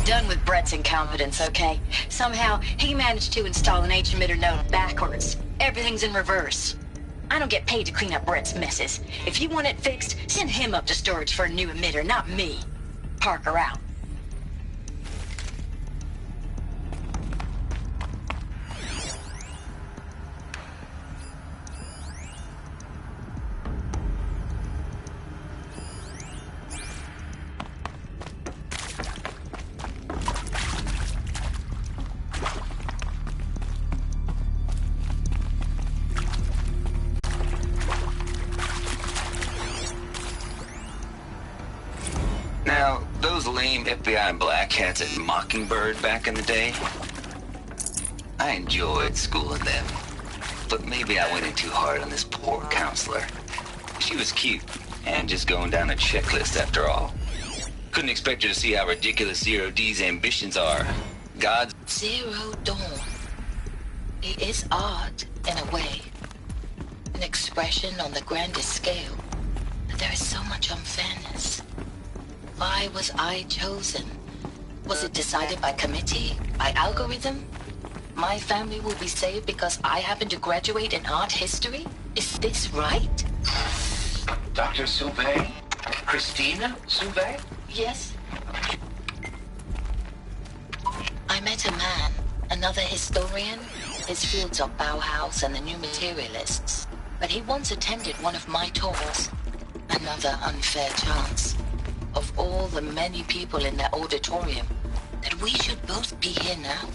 done with Brett's incompetence, okay? Somehow, he managed to install an H-emitter node backwards. Everything's in reverse. I don't get paid to clean up Brett's messes. If you want it fixed, send him up to storage for a new emitter, not me. Parker out. Now, those lame FBI black hats at Mockingbird back in the day, I enjoyed schooling them. But maybe I went in too hard on this poor counselor. She was cute, and just going down a checklist after all. Couldn't expect her to see how ridiculous Zero D's ambitions are. God's Zero Dawn. It is art, in a way. An expression on the grandest scale. But there is so much unfairness. Why was I chosen? Was it decided by committee? By algorithm? My family will be saved because I happen to graduate in art history? Is this right? Dr. Souvet? Christina Souvet? Yes. I met a man, another historian. His fields are Bauhaus and the New Materialists. But he once attended one of my talks. Another unfair chance. Of all the many people in that auditorium, that we should both be here now.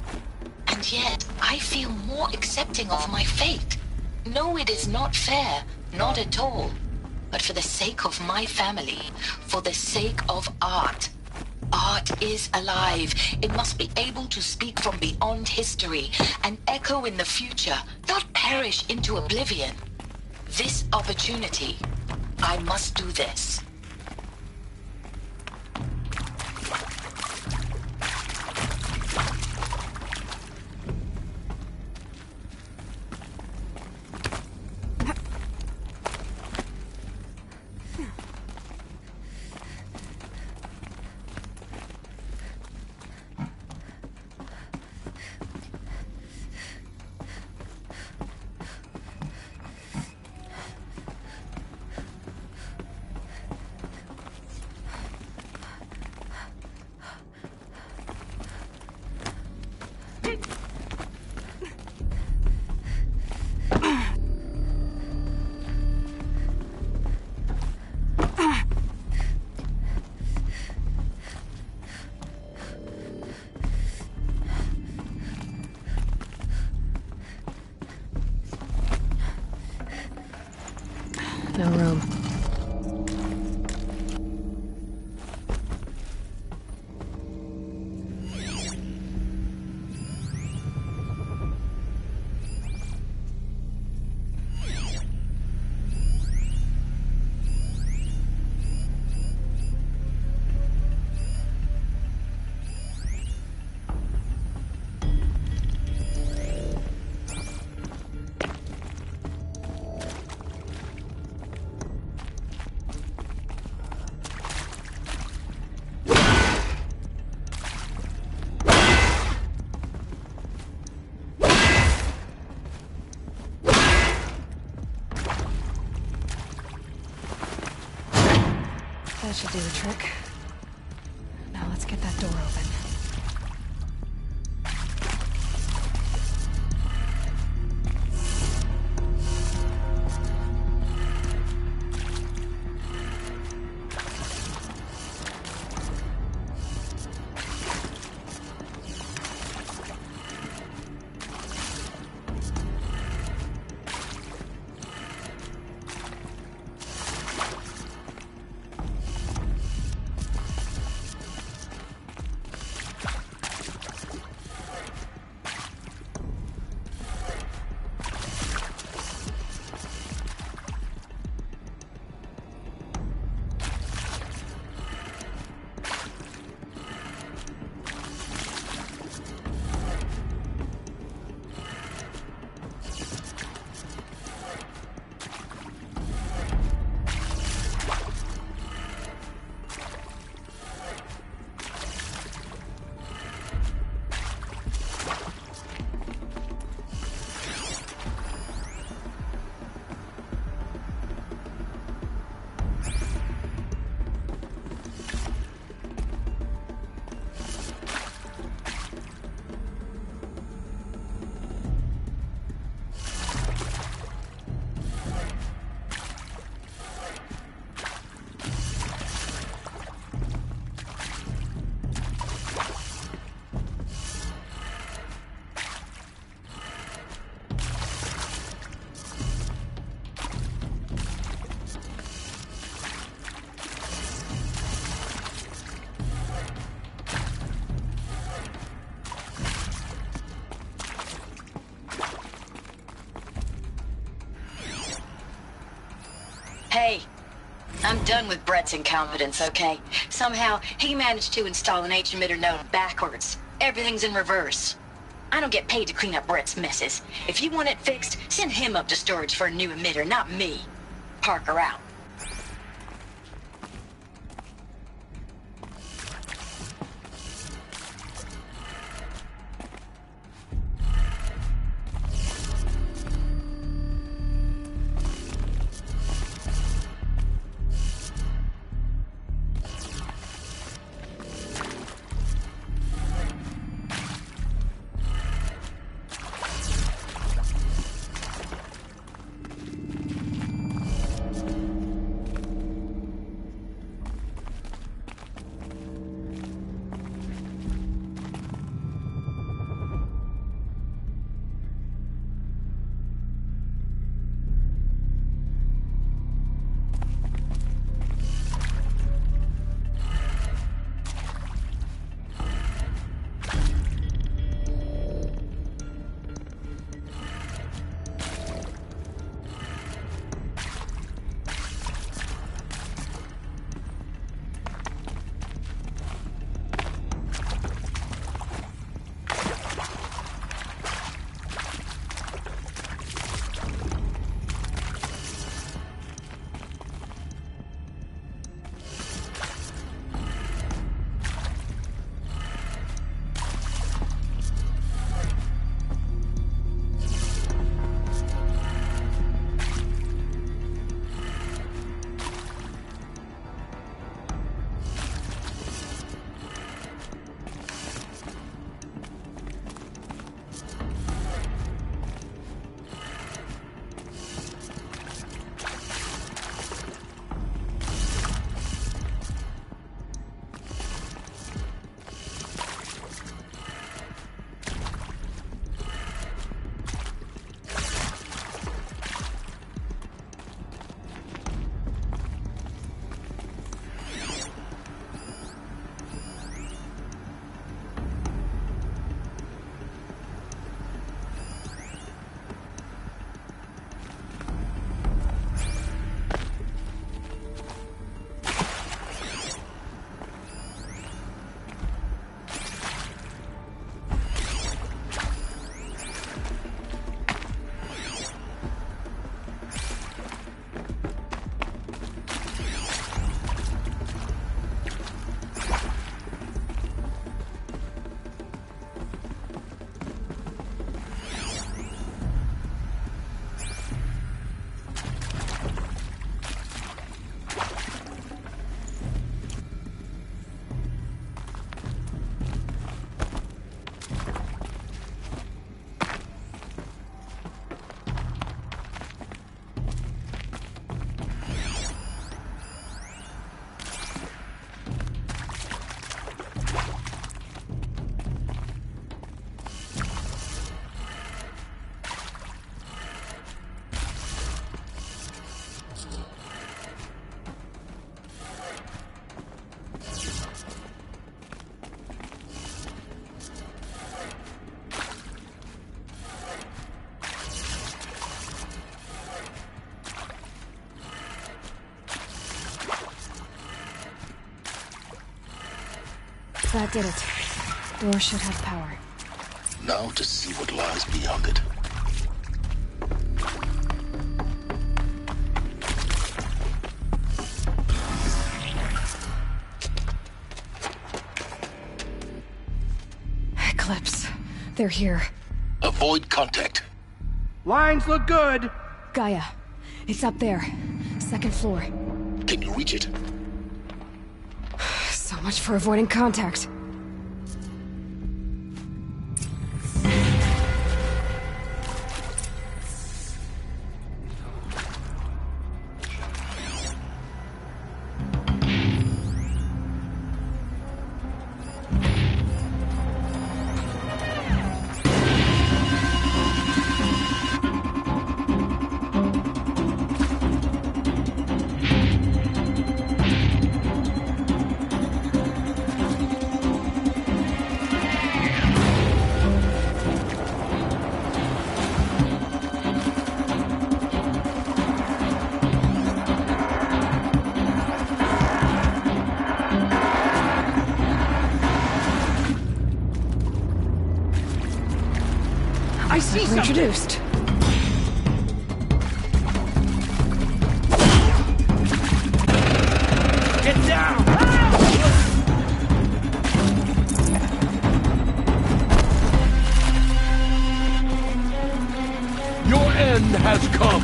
And yet, I feel more accepting of my fate. No, it is not fair, not at all. But for the sake of my family, for the sake of art. Art is alive. It must be able to speak from beyond history and echo in the future, not perish into oblivion. This opportunity, I must do this. No room. That should do the trick. Now let's get that door open. I'm done with Brett's incompetence, okay? Somehow, he managed to install an H-emitter node backwards. Everything's in reverse. I don't get paid to clean up Brett's messes. If you want it fixed, send him up to storage for a new emitter, not me. Parker out. That did it. Door should have power. Now to see what lies beyond it. Eclipse. They're here. Avoid contact. Lines look good. Gaia. It's up there. Second floor. Can you reach it? So much for avoiding contact. I see something. Introduced. Get down! Your end has come.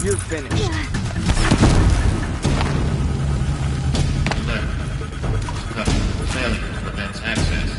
You're finished. Failure prevents access.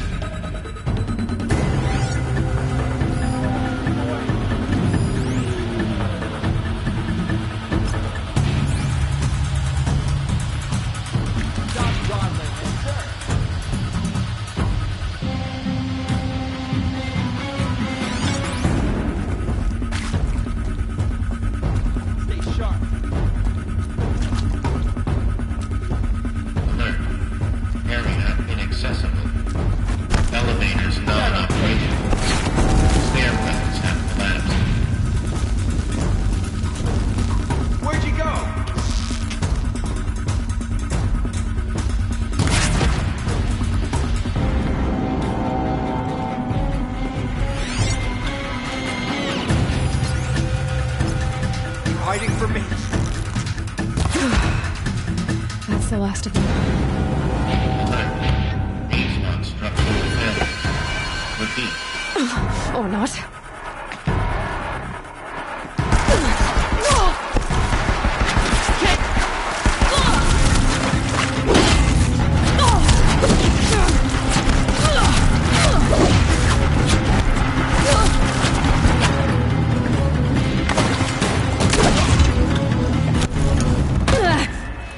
Hiding from me. That's the last of them. These non-structural failures. Repeat. Or not.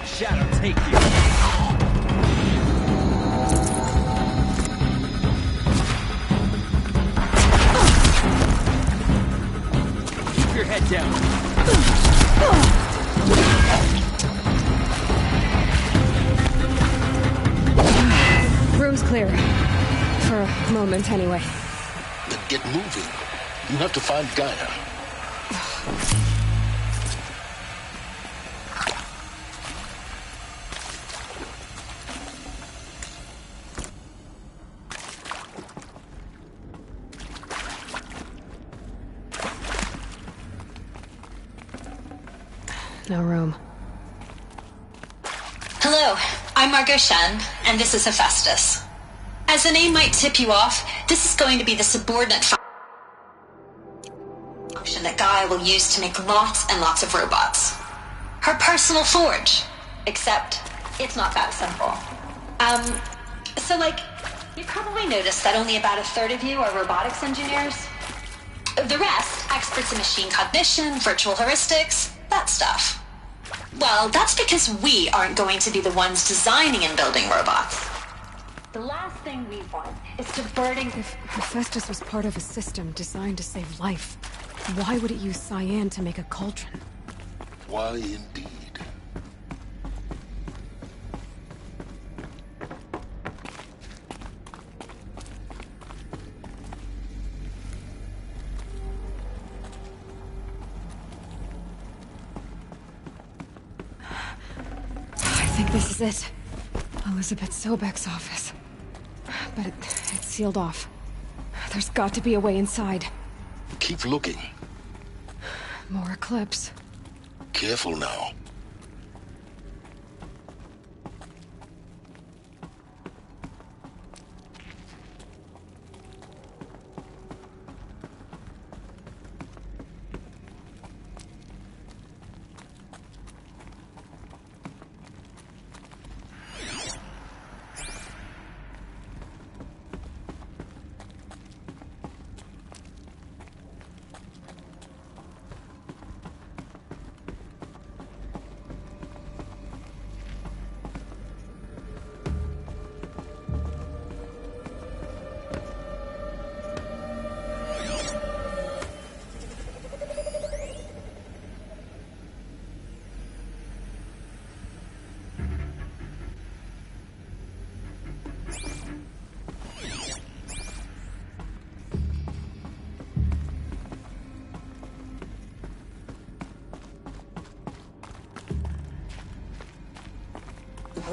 Shadow, take you. Keep your head down. Room's clear. For a moment, anyway. Then get moving. You have to find Gaia. No room. Hello, I'm Margot Shen, and this is Hephaestus. As the name might tip you off, this is going to be the subordinate function that Gaia will use to make lots and lots of robots. Her personal forge. Except, it's not that simple. You probably noticed that only about a third of you are robotics engineers. The rest, experts in machine cognition, virtual heuristics, that stuff. Well, that's because we aren't going to be the ones designing and building robots. The last thing we want is to burden... If Hephaestus was part of a system designed to save life, why would it use cyan to make a cauldron? Why indeed? I think this is it. Elizabeth Sobek's office. But it's sealed off. There's got to be a way inside. Keep looking. More Eclipse. Careful now.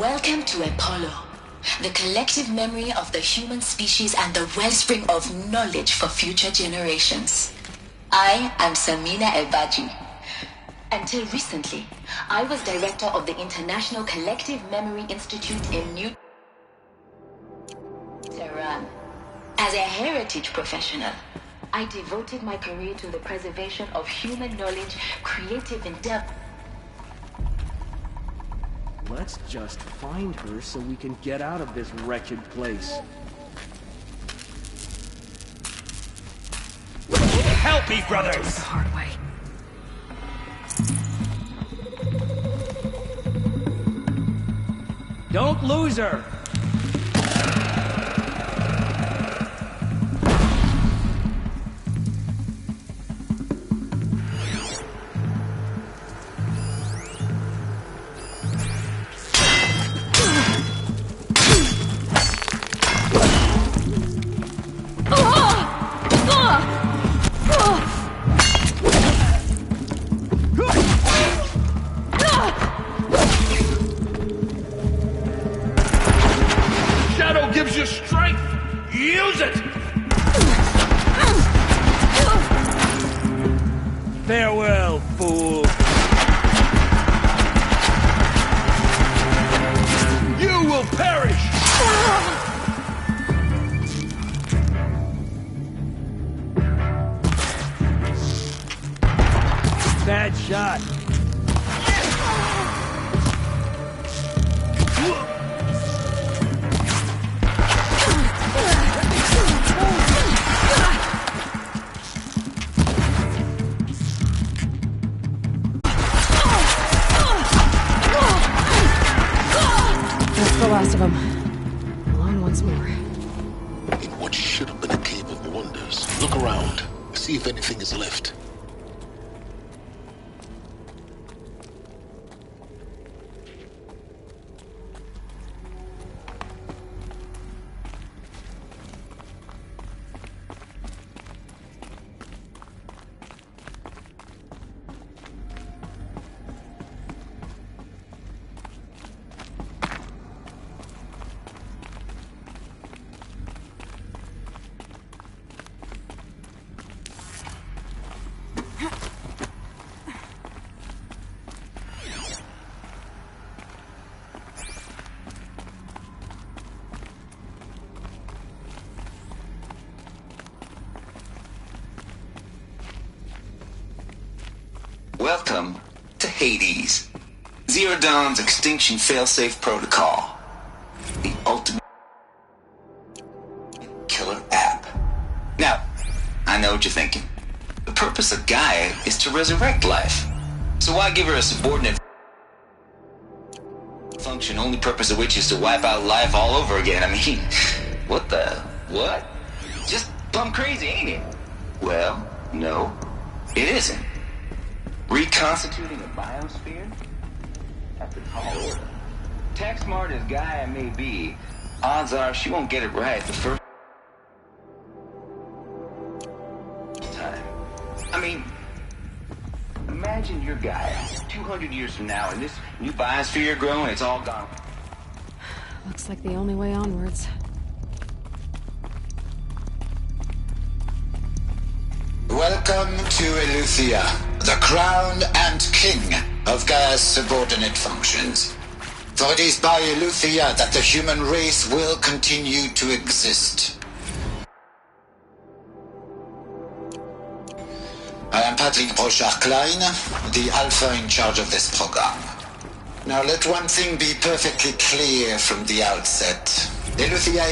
Welcome to Apollo, the collective memory of the human species and the wellspring of knowledge for future generations. I am Samina El-Baji. Until recently, I was director of the International Collective Memory Institute in New Tehran. As a heritage professional, I devoted my career to the preservation of human knowledge, creative endeavor. Let's just find her so we can get out of this wretched place. Help me, brothers! The hard way. Don't lose her! Gives you strength. Use it. Farewell, fool. You will perish. Bad shot. The last of them. On once more. In what should have been a cave of wonders, look around. See if anything is left. Welcome to Hades, Zero Dawn's extinction failsafe protocol, the ultimate killer app. Now, I know what you're thinking. The purpose of Gaia is to resurrect life. So why give her a subordinate function, only purpose of which is to wipe out life all over again? I mean, what? Just plumb crazy, ain't it? Well, no, it isn't. Reconstituting a biosphere? That's a tall order. Tech smart as Gaia may be, odds are she won't get it right the first time. I mean, imagine your Gaia 200 years from now and this new biosphere you're growing, it's all gone. Looks like the only way onwards. Welcome to Eleuthia, the crown and king of Gaia's subordinate functions. For it is by Eleuthia that the human race will continue to exist. I am Patrick Brochard-Klein, the alpha in charge of this program. Now let one thing be perfectly clear from the outset. Eleuthia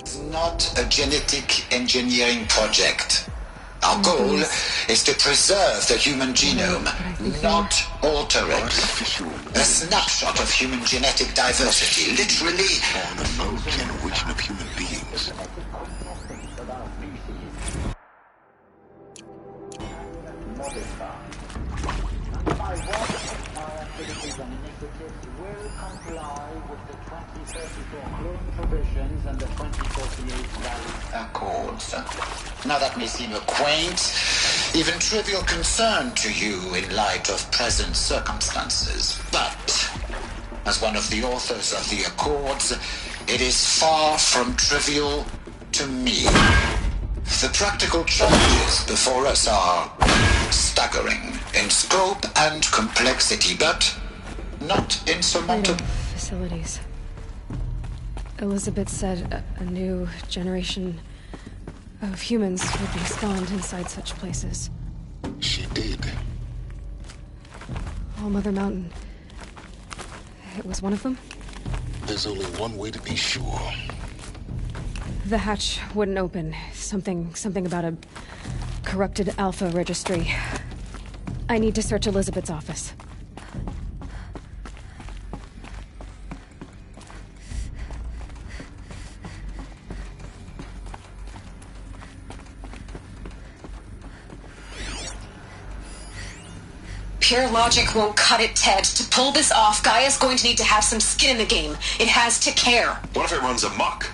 is not a genetic engineering project. Our goal is to preserve the human genome, not alter it. A snapshot of human genetic diversity, literally On a full generation of human beings. Accords. Now that may seem a quaint, even trivial concern to you in light of present circumstances, but as one of the authors of the Accords, it is far from trivial to me. The practical challenges before us are staggering in scope and complexity, but not insurmountable. Facilities. Elizabeth said a new generation of humans would be spawned inside such places. She did. All Mother Mountain. It was one of them? There's only one way to be sure. The hatch wouldn't open. Something about a corrupted Alpha registry. I need to search Elizabeth's office. Pure logic won't cut it, Ted. To pull this off, Gaia's going to need to have some skin in the game. It has to care. What if it runs amok?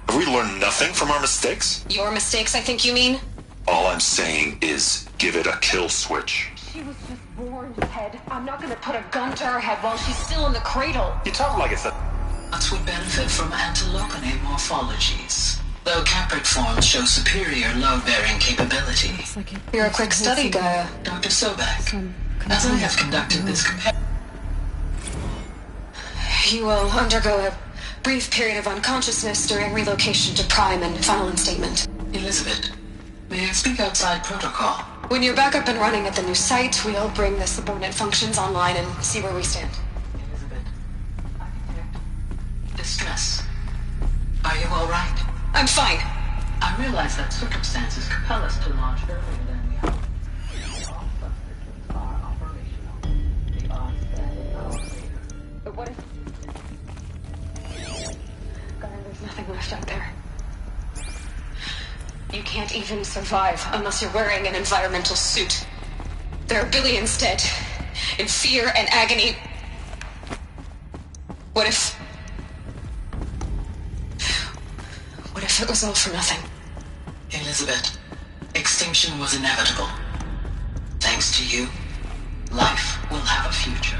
Have we learned nothing from our mistakes? Your mistakes, I think you mean? All I'm saying is give it a kill switch. She was just born, Ted. I'm not gonna put a gun to her head while she's still in the cradle. You talk like it's a... Bots would benefit from antilocone morphologies, though caprid forms show superior load-bearing capability. Like You're a quick study, Gaia. Dr. Sobek, as I have conducted this You will undergo a brief period of unconsciousness during relocation to Prime and final instatement. Elizabeth, may I speak outside protocol? When you're back up and running at the new site, we'll bring the subordinate functions online and see where we stand. Elizabeth, I detect distress. Are you all right? I'm fine. I realize that circumstances compel us to launch earlier than we hoped. All subsystems are operational. The odds stand in our favor. But what if... God, there's nothing left out there. You can't even survive unless you're wearing an environmental suit. There are billions dead, in fear and agony. What if it was all for nothing? Elizabeth, extinction was inevitable. Thanks to you, life will have a future.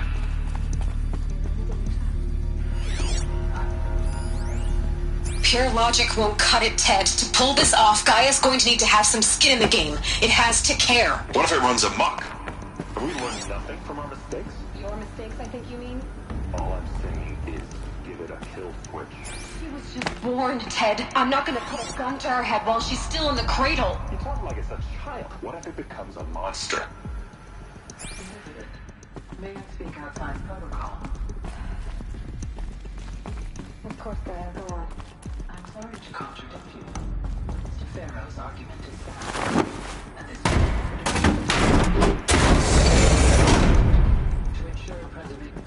Pure logic won't cut it, Ted. To pull this off, Gaia's going to need to have some skin in the game. It has to care. What if it runs amok? Have we learned nothing from our mistakes? Your mistakes, I think you mean? All I'm saying is give it a kill switch. She was just born, Ted. I'm not gonna put a gun to her head while she's still in the cradle. You talk like it's a child. What if it becomes a monster? Elizabeth, may I speak outside protocol? Of course, Gaia, go on. I'm sorry to contradict you. Mr. Farrow's argument is that at this point, to ensure preservation.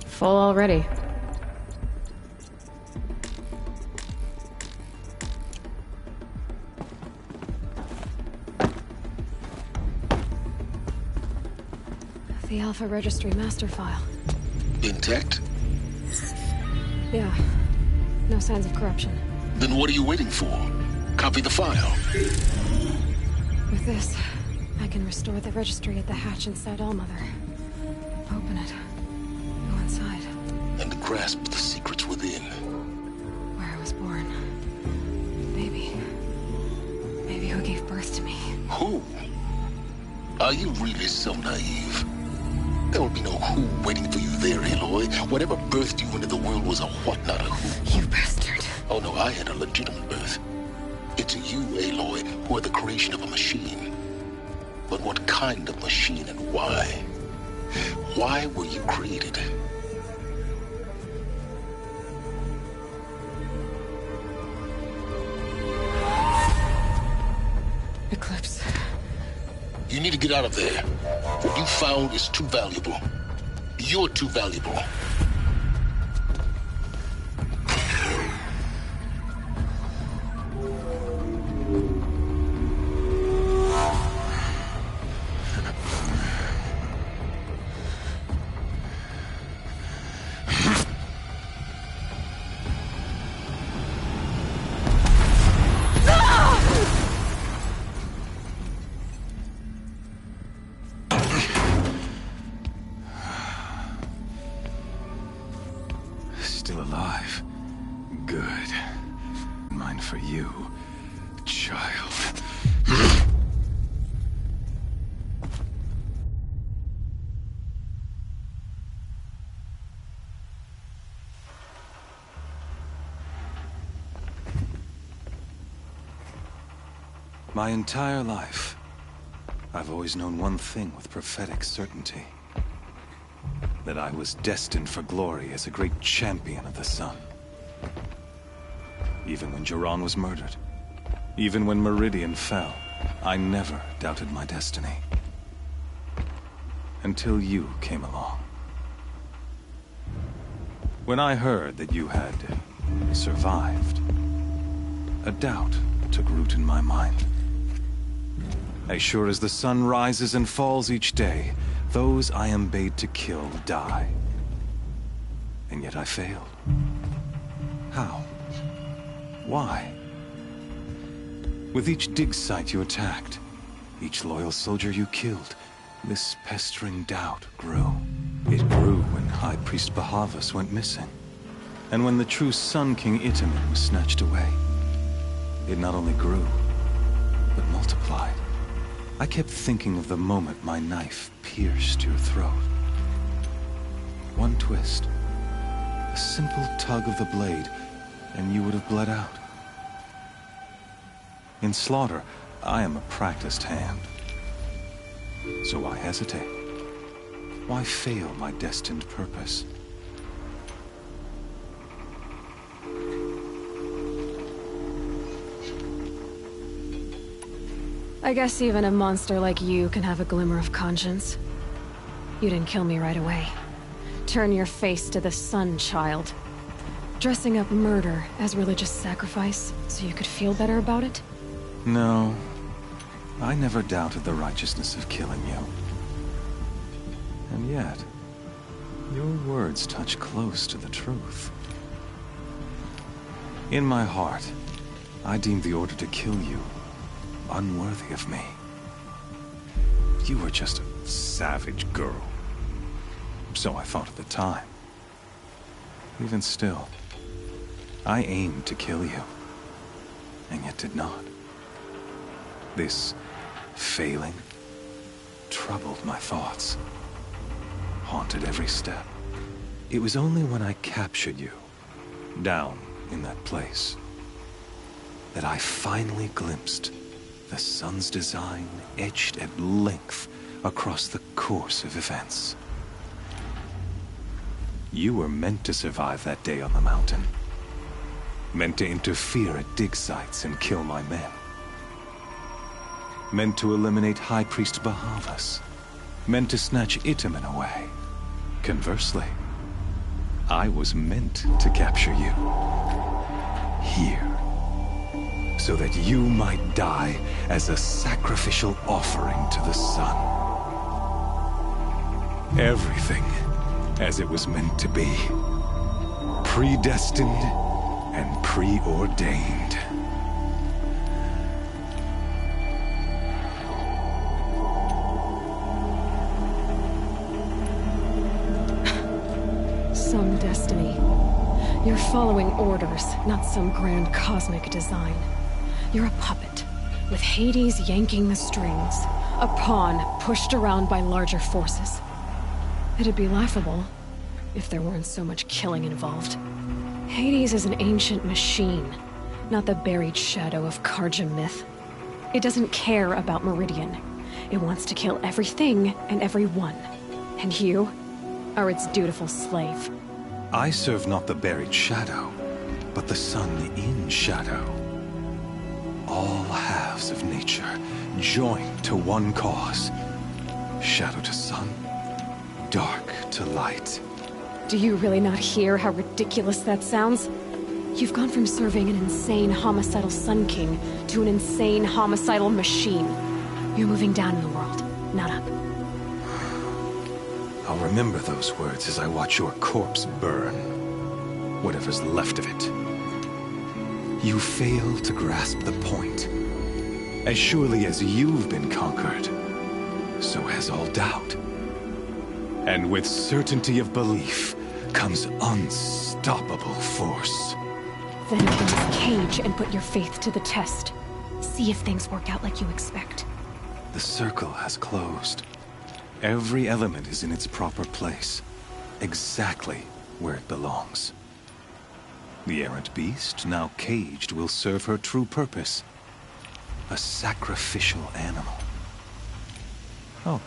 Full already. The Alpha Registry master file. Intact? Yeah. No signs of corruption. Then what are you waiting for? Copy the file. With this, I can restore the registry at the hatch inside Allmother. Open it. Go inside. And grasp the secrets within. Where I was born. Baby. Baby who gave birth to me. Who? Are you really so naive? There will be no who waiting for you there, Aloy. Whatever birthed you into the world was a what, not a who. You bastard. Oh no, I had a legitimate birth. It's you, Aloy, who are the creation of a machine. But what kind of machine and why? Why were you created? Eclipse. You need to get out of there. What you found is too valuable. You're too valuable. for you, child. My entire life, I've always known one thing with prophetic certainty. That I was destined for glory as a great champion of the sun. Even when Jiran was murdered, even when Meridian fell, I never doubted my destiny. Until you came along. When I heard that you had survived, a doubt took root in my mind. As sure as the sun rises and falls each day, those I am bade to kill die. And yet I failed. How? Why? With each dig site you attacked, each loyal soldier you killed, this pestering doubt grew. It grew when High Priest Bahavas went missing, and when the true Sun King Itamen was snatched away. It not only grew, but multiplied. I kept thinking of the moment my knife pierced your throat. One twist, a simple tug of the blade, and you would have bled out. In slaughter, I am a practiced hand. So why hesitate? Why fail my destined purpose? I guess even a monster like you can have a glimmer of conscience. You didn't kill me right away. Turn your face to the sun, child. Dressing up murder as religious sacrifice so you could feel better about it? No. I never doubted the righteousness of killing you. And yet, your words touch close to the truth. In my heart, I deemed the order to kill you unworthy of me. You were just a savage girl. So I thought at the time. Even still, I aimed to kill you, and yet did not. This failing troubled my thoughts, haunted every step. It was only when I captured you, down in that place, that I finally glimpsed the sun's design etched at length across the course of events. You were meant to survive that day on the mountain. Meant to interfere at dig sites and kill my men. Meant to eliminate High Priest Bahavas. Meant to snatch Itamen away. Conversely, I was meant to capture you. Here. So that you might die as a sacrificial offering to the sun. Everything as it was meant to be. Predestined and preordained. Some destiny. You're following orders, not some grand cosmic design. You're a puppet, with Hades yanking the strings. A pawn pushed around by larger forces. It'd be laughable if there weren't so much killing involved. Hades is an ancient machine, not the buried shadow of Karja myth. It doesn't care about Meridian. It wants to kill everything and everyone. And you are its dutiful slave. I serve not the buried shadow, but the sun in shadow. All halves of nature joined to one cause. Shadow to sun, dark to light. Do you really not hear how ridiculous that sounds? You've gone from serving an insane homicidal Sun King to an insane homicidal machine. You're moving down in the world, not up. I'll remember those words as I watch your corpse burn. Whatever's left of it. You fail to grasp the point. As surely as you've been conquered, so has all doubt. And with certainty of belief comes unstoppable force. Then open this cage and put your faith to the test. See if things work out like you expect. The circle has closed. Every element is in its proper place, exactly where it belongs. The errant beast, now caged, will serve her true purpose. A sacrificial animal. Oh,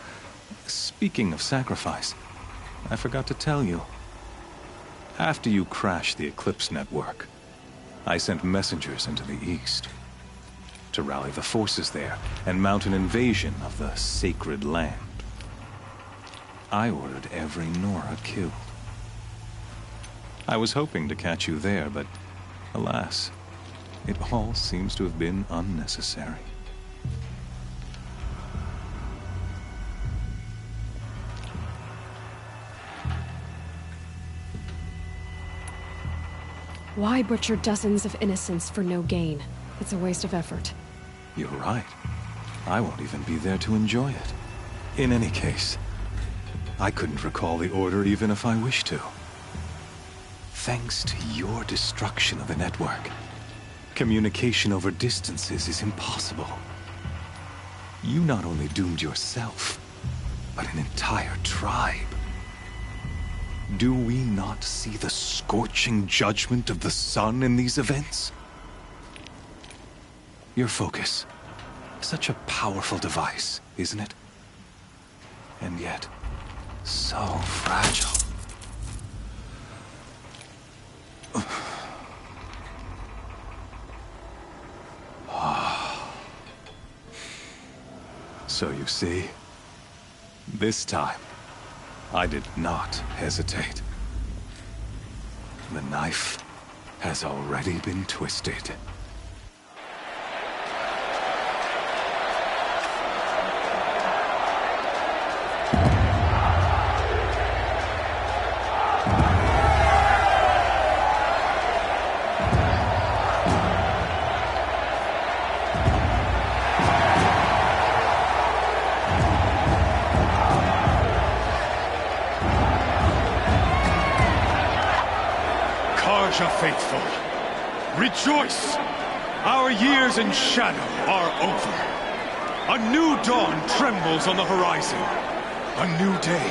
speaking of sacrifice, I forgot to tell you. After you crashed the Eclipse network, I sent messengers into the east to rally the forces there and mount an invasion of the sacred land. I ordered every Nora killed. I was hoping to catch you there, but alas, it all seems to have been unnecessary. Why butcher dozens of innocents for no gain? It's a waste of effort. You're right. I won't even be there to enjoy it. In any case, I couldn't recall the order even if I wished to. Thanks to your destruction of the network, communication over distances is impossible. You not only doomed yourself, but an entire tribe. Do we not see the scorching judgment of the sun in these events? Your focus. Such a powerful device, isn't it? And yet, so fragile. So you see, this time, I did not hesitate. The knife has already been twisted. Faithful, rejoice! Our years in shadow are over. A new dawn trembles on the horizon. A new day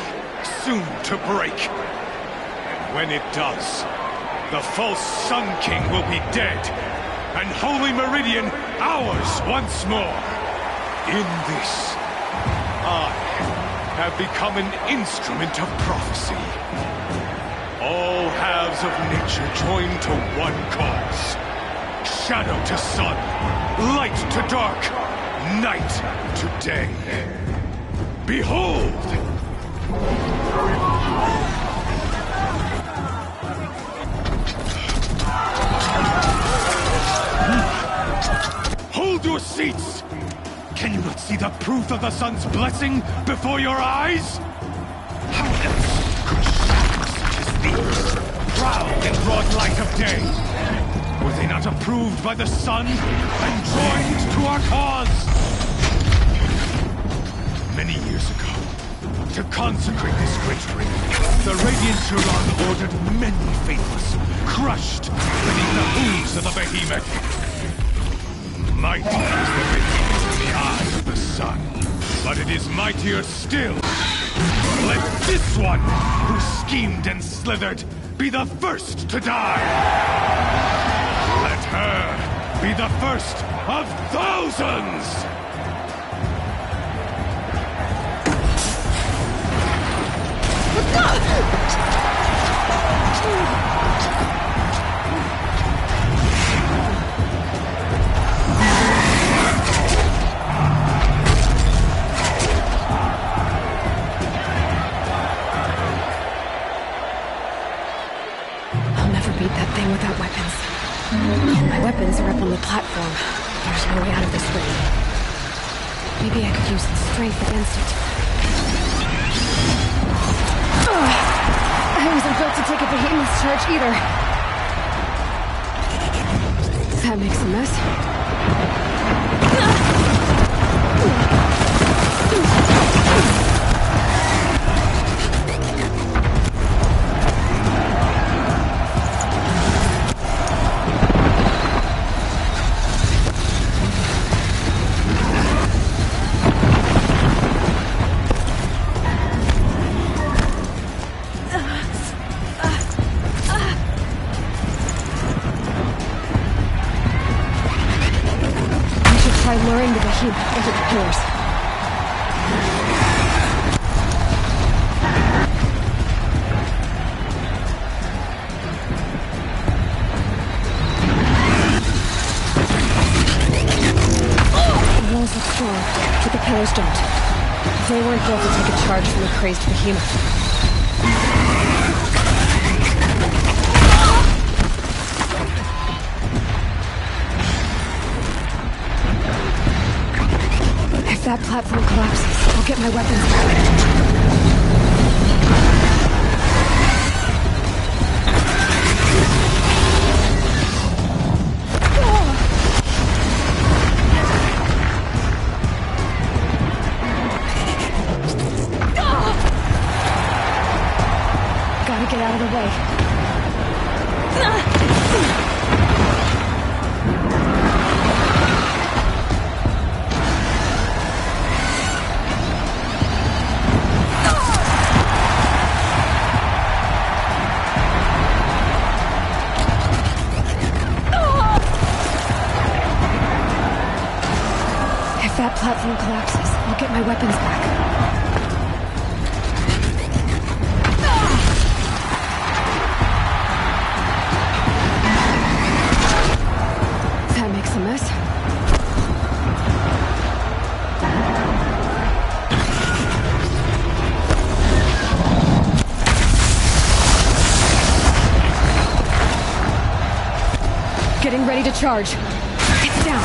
soon to break. And when it does, the false Sun King will be dead, and Holy Meridian ours once more. In this, I have become an instrument of prophecy. All halves of nature join to one cause. Shadow to sun, light to dark, night to day. Behold! Hold your seats! Can you not see the proof of the sun's blessing before your eyes? How else could shadows such as these proud in broad light of day? Were they not approved by the sun and joined to our cause? Many years ago, to consecrate this great ring, the Radiant Turon ordered many faithless, crushed beneath the hooves of the behemoth. Mighty is the radiance in the eyes of the sun, but it is mightier still. Let this one, who schemed and slithered, be the first to die. Let her be the first of thousands! I'll never beat that thing without weapons. And my weapons are up on the platform. There's no way out of this ring. Maybe I could use strength against it. I wasn't built to take a behemoth's charge either. That makes a mess. Try luring the behemoth into the pillars. The walls look strong, but the pillars don't. They weren't built to take a charge from a crazed behemoth. If that platform collapses, I'll get my weapons back. Gotta get out of the way. If that platform collapses, I'll get my weapons back. That makes a mess. Getting ready to charge. It's down.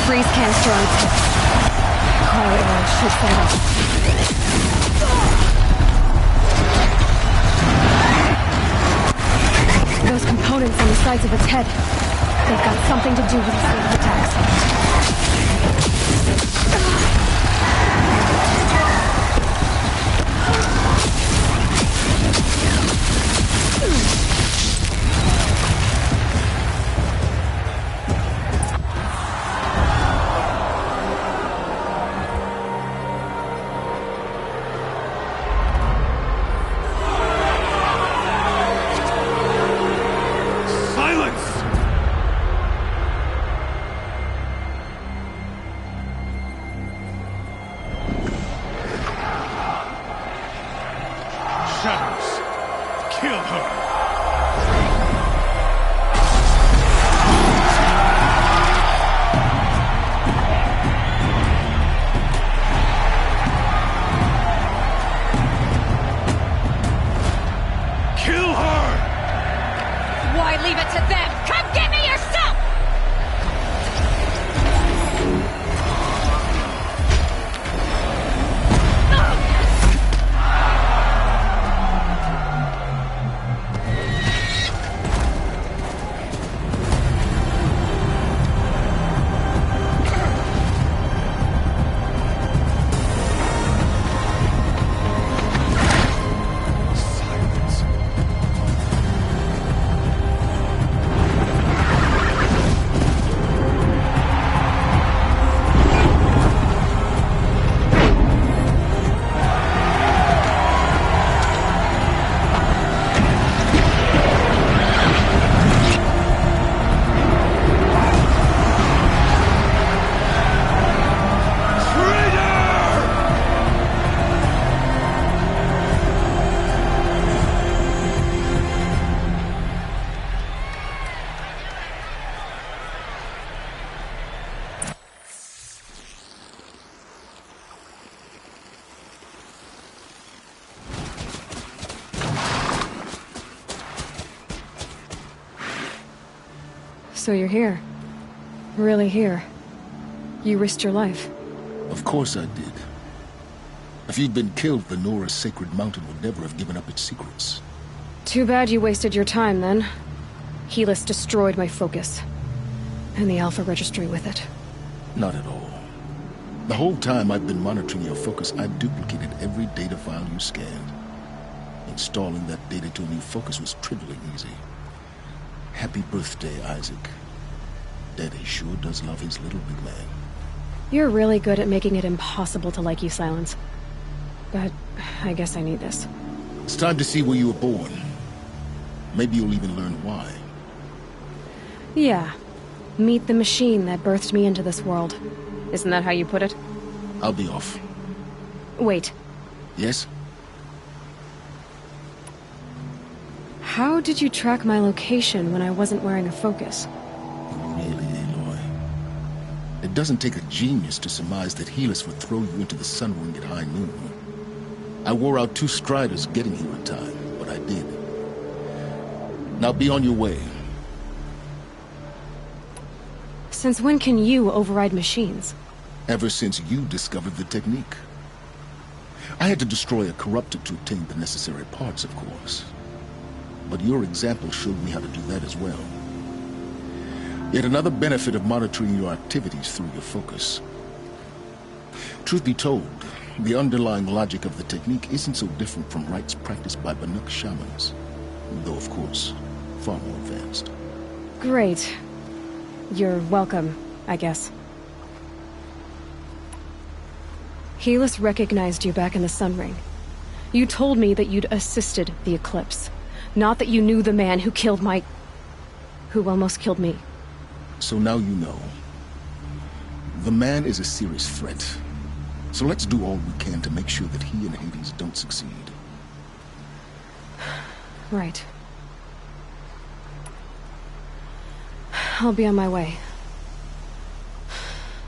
Freeze canister on its head. Cryo arrow should set it off. Those components on the sides of its head. They've got something to do with its later attacks. So you're here. Really here. You risked your life. Of course I did. If you'd been killed, the Nora's sacred mountain would never have given up its secrets. Too bad you wasted your time, then. Helis destroyed my focus. And the Alpha Registry with it. Not at all. The whole time I've been monitoring your focus, I've duplicated every data file you scanned. Installing that data to a new focus was trivially easy. Happy birthday, Isaac. Daddy sure does love his little big man. You're really good at making it impossible to like you, Silence. But I guess I need this. It's time to see where you were born. Maybe you'll even learn why. Yeah. Meet the machine that birthed me into this world. Isn't that how you put it? I'll be off. Wait. Yes? How did you track my location when I wasn't wearing a focus? Really, Aloy? It doesn't take a genius to surmise that Helis would throw you into the sun ring at high noon. I wore out 2 striders getting here in time, but I did. Now be on your way. Since when can you override machines? Ever since you discovered the technique. I had to destroy a corrupted to obtain the necessary parts, of course. But your example showed me how to do that as well. Yet another benefit of monitoring your activities through your focus. Truth be told, the underlying logic of the technique isn't so different from rites practiced by Banuk shamans. Though, of course, far more advanced. Great. You're welcome, I guess. Helis recognized you back in the Sun Ring. You told me that you'd assisted the Eclipse. Not that you knew the man who almost killed me. So now you know. The man is a serious threat. So let's do all we can to make sure that he and Hades don't succeed. Right. I'll be on my way.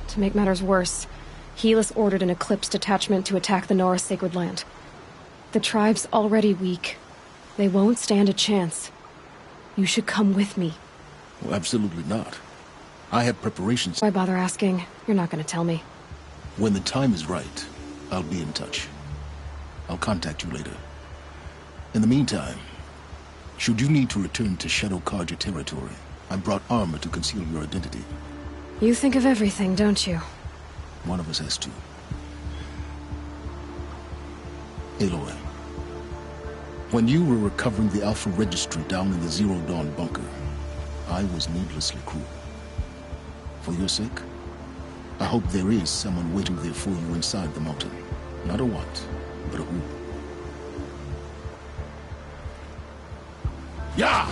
To make matters worse, Helis ordered an Eclipse detachment to attack the Nora Sacred Land. The tribe's already weak. They won't stand a chance. You should come with me. Well, absolutely not. I have preparations. Why bother asking? You're not gonna tell me. When the time is right, I'll be in touch. I'll contact you later. In the meantime, should you need to return to Shadow Karja territory, I brought armor to conceal your identity. You think of everything, don't you? One of us has to. Aloy, when you were recovering the Alpha Registry down in the Zero Dawn bunker, I was needlessly cruel. For your sake, I hope there is someone waiting there for you inside the mountain. Not a what, but a who. Yeah!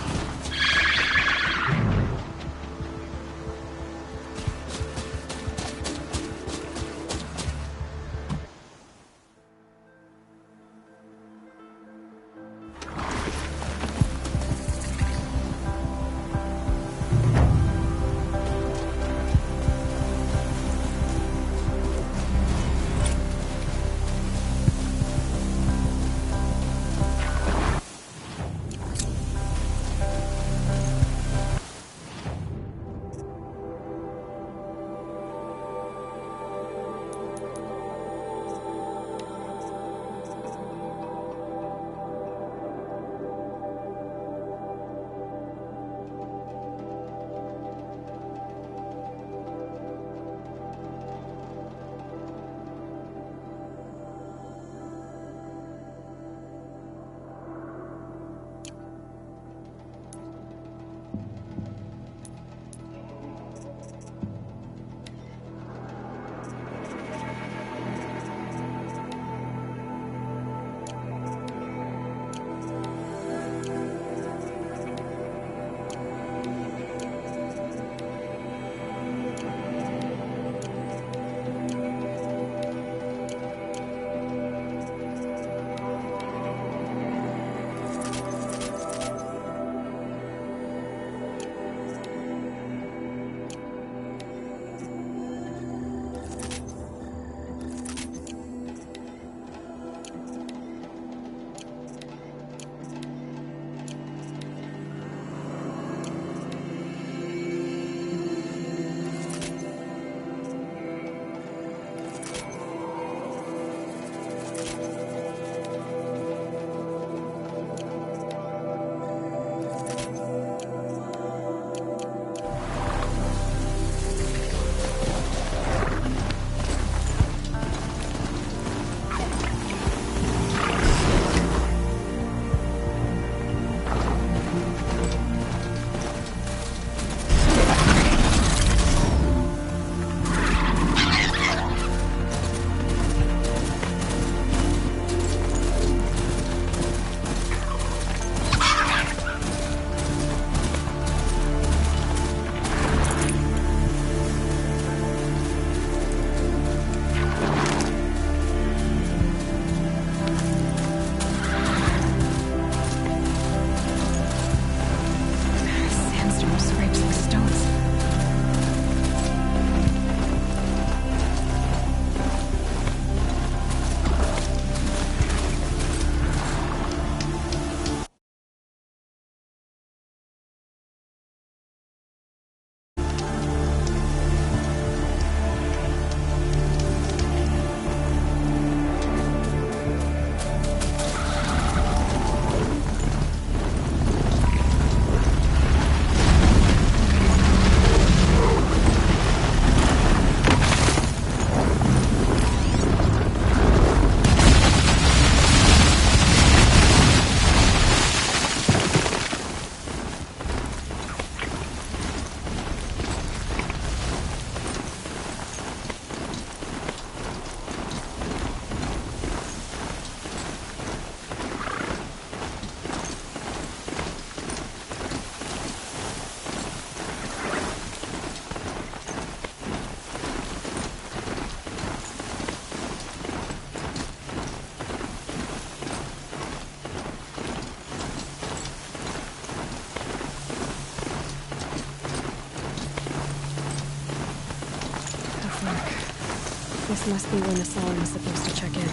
This must be when Hassan was supposed to check in.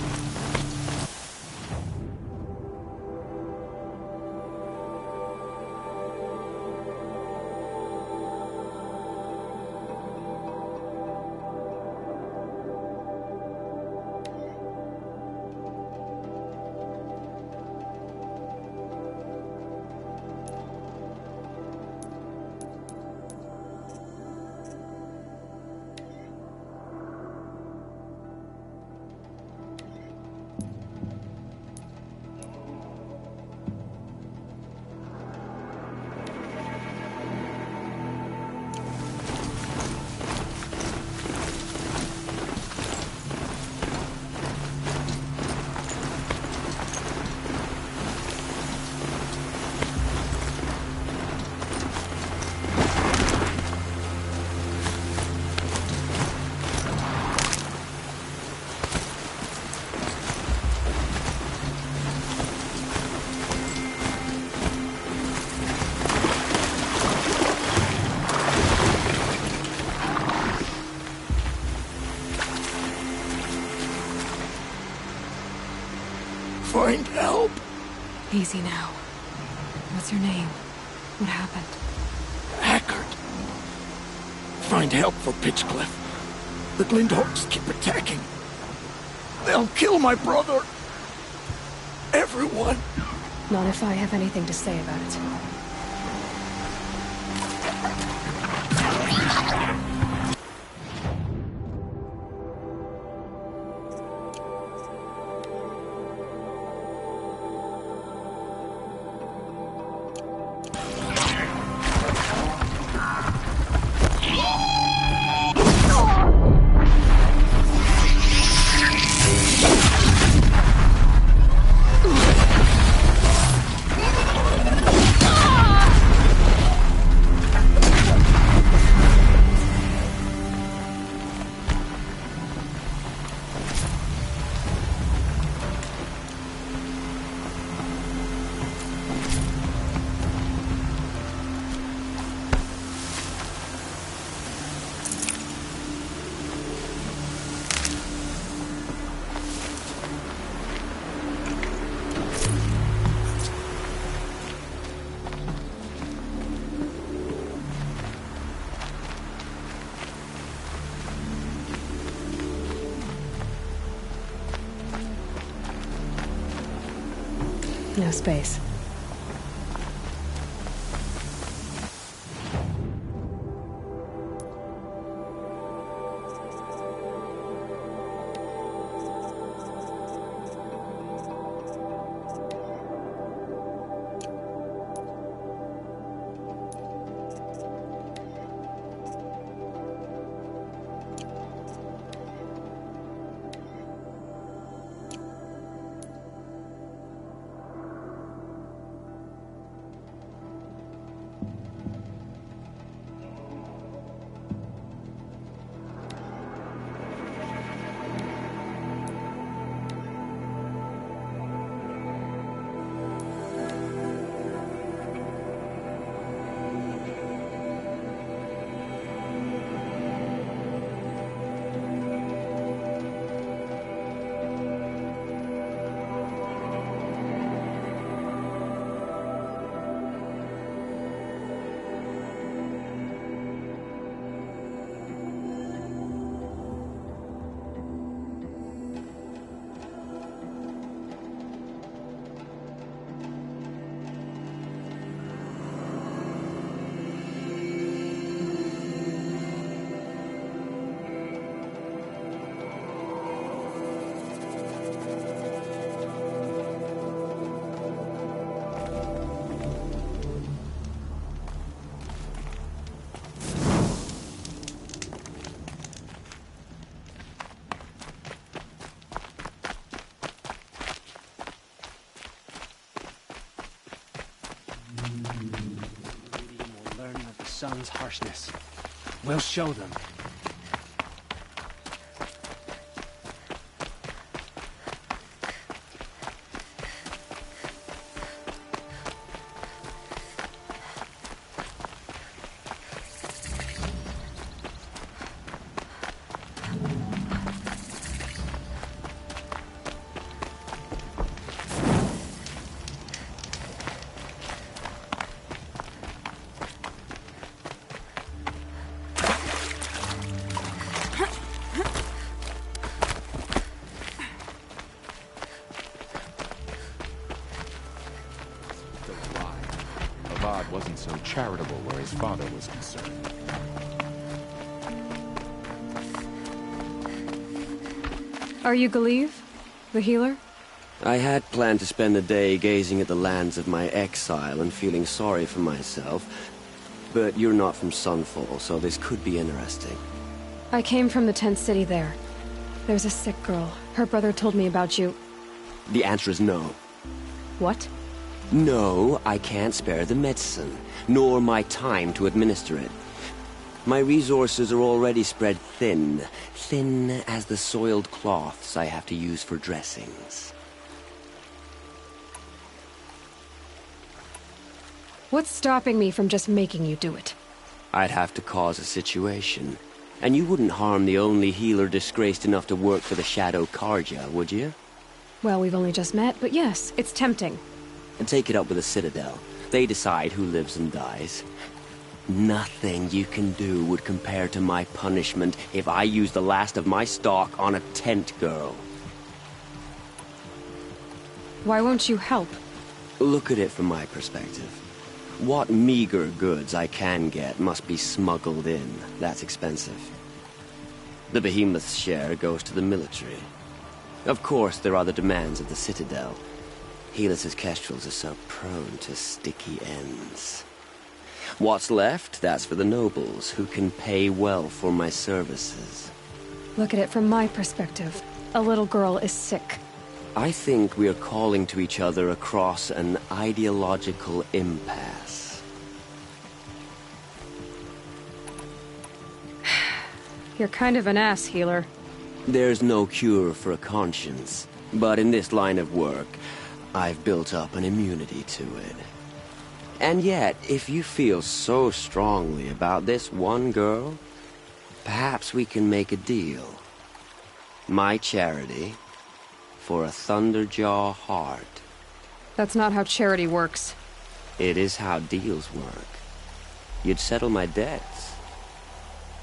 Find help! Easy now. What's your name? What happened? Hackard. Find help for Pitchcliff. The Glindhawks keep attacking. They'll kill my brother. Everyone. Not if I have anything to say about it. No space. Sun's harshness. We'll show them. charitable where his father was concerned. Are you Galeev, the healer? I had planned to spend the day gazing at the lands of my exile and feeling sorry for myself, but you're not from Sunfall, so this could be interesting. I came from the tent city there. There's a sick girl. Her brother told me about you. The answer is no. What? No, I can't spare the medicine, nor my time to administer it. My resources are already spread thin, thin as the soiled cloths I have to use for dressings. What's stopping me from just making you do it? I'd have to cause a situation. And you wouldn't harm the only healer disgraced enough to work for the Shadow Karja, would you? Well, we've only just met, but yes, it's tempting. And take it up with the Citadel. They decide who lives and dies. Nothing you can do would compare to my punishment if I use the last of my stock on a tent girl. Why won't you help? Look at it from my perspective. What meager goods I can get must be smuggled in. That's expensive. The behemoth's share goes to the military. Of course, there are the demands of the Citadel. Helis' kestrels are so prone to sticky ends. What's left, that's for the nobles, who can pay well for my services. Look at it from my perspective. A little girl is sick. I think we are calling to each other across an ideological impasse. You're kind of an ass, healer. There's no cure for a conscience, but in this line of work, I've built up an immunity to it. And yet, if you feel so strongly about this one girl, perhaps we can make a deal. My charity for a Thunderjaw heart. That's not how charity works. It is how deals work. You'd settle my debts.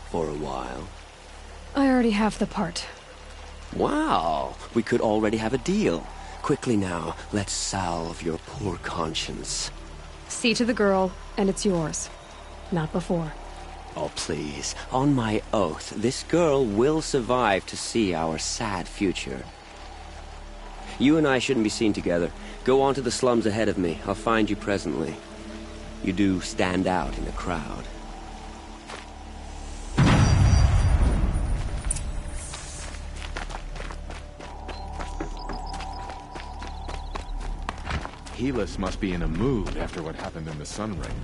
For a while. I already have the part. Wow, we could already have a deal. Quickly now, let's salve your poor conscience. See to the girl, and it's yours. Not before. Oh, please. On my oath, this girl will survive to see our sad future. You and I shouldn't be seen together. Go on to the slums ahead of me. I'll find you presently. You do stand out in the crowd. Helis must be in a mood after what happened in the Sun Ring.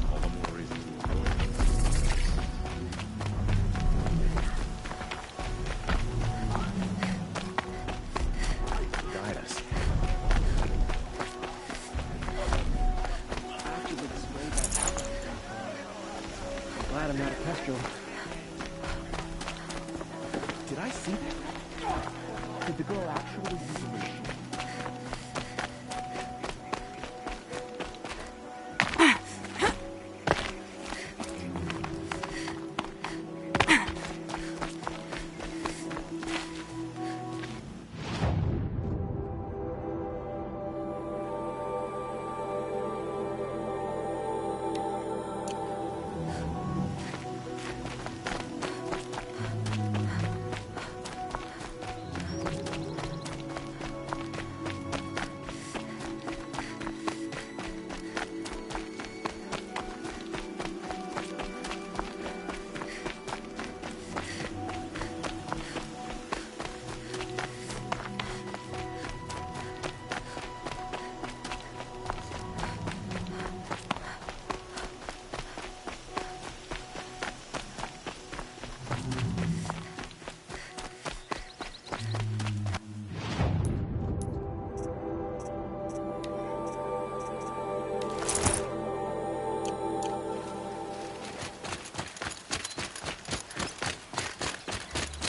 All the more reason to avoid it. Guide us. I'm glad I'm not a Kestrel. Did I see that? Did the girl actually use a machine?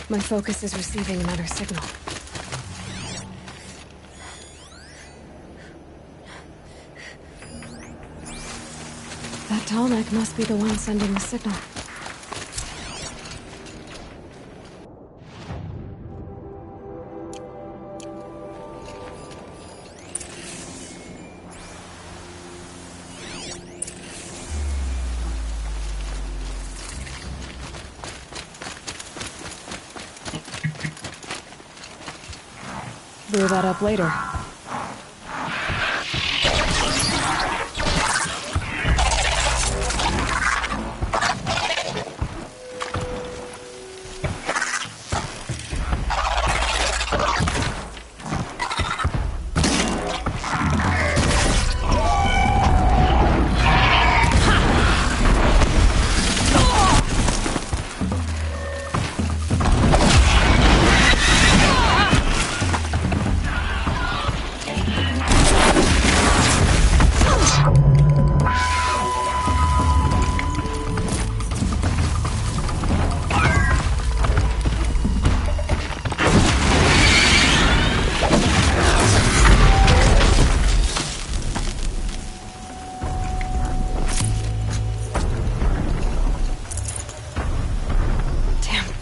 My focus is receiving another signal. That tall neck must be the one sending the signal. Brew that up later.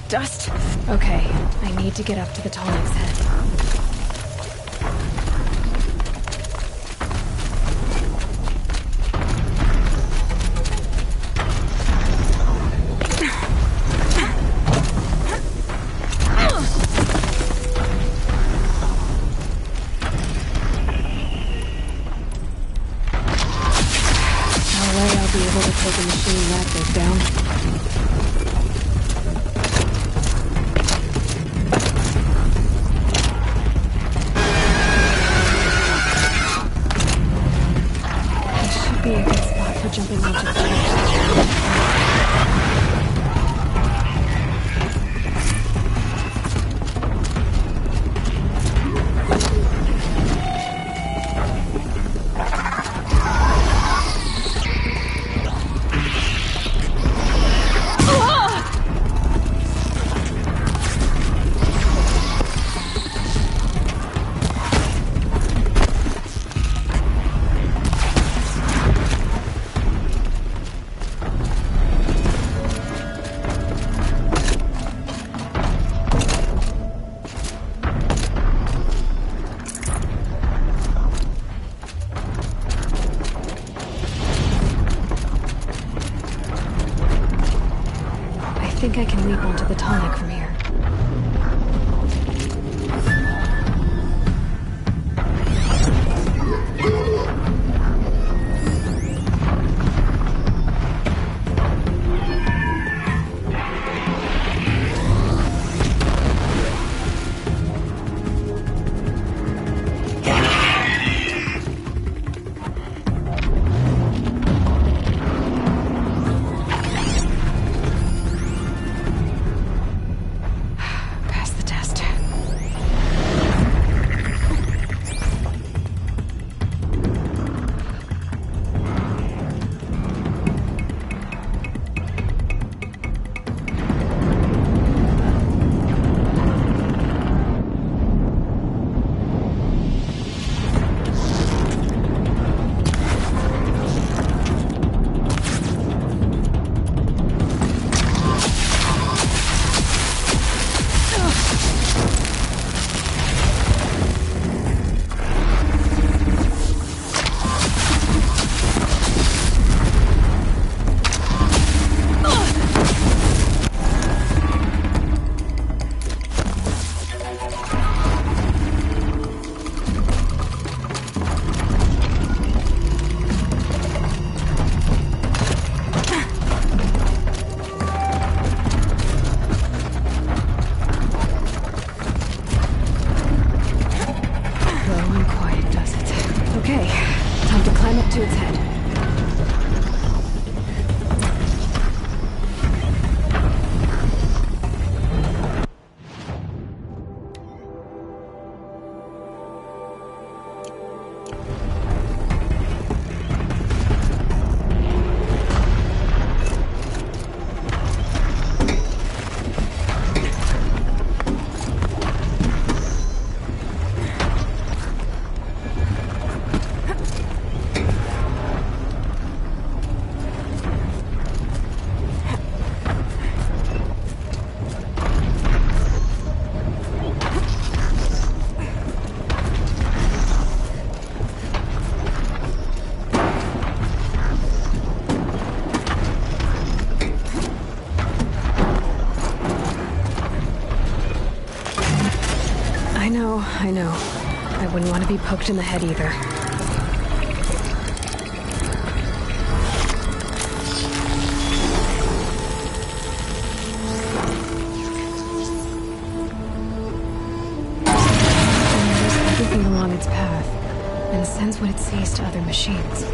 Dust? Okay, I need to get up to the tonic's head. No way I'll be able to take a machine that big down. Be a good spot for jumping onto the I think I can leap onto the tonic from here. To its head. I know. I wouldn't want to be poked in the head either. Everything along its path, and sends what it sees to other machines.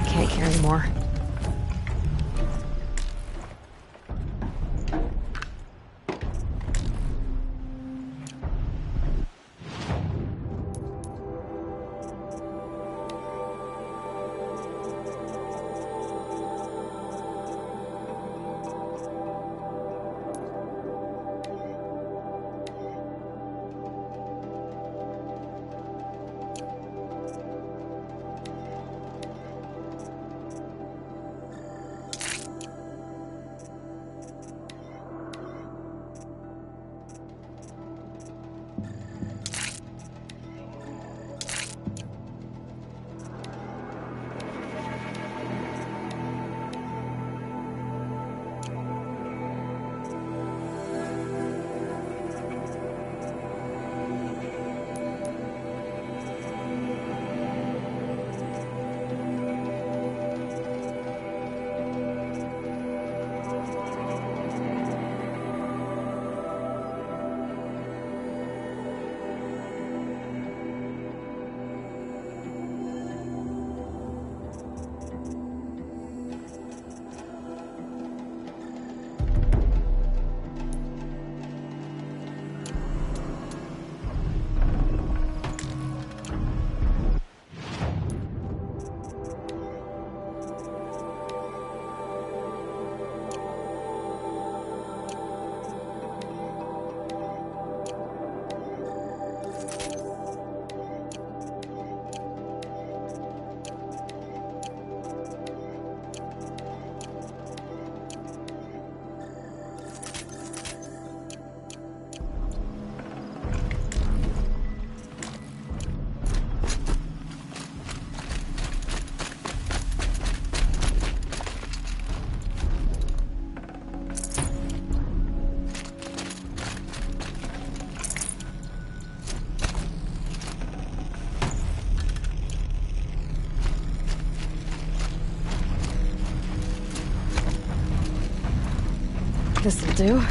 Can't carry more. This'll do.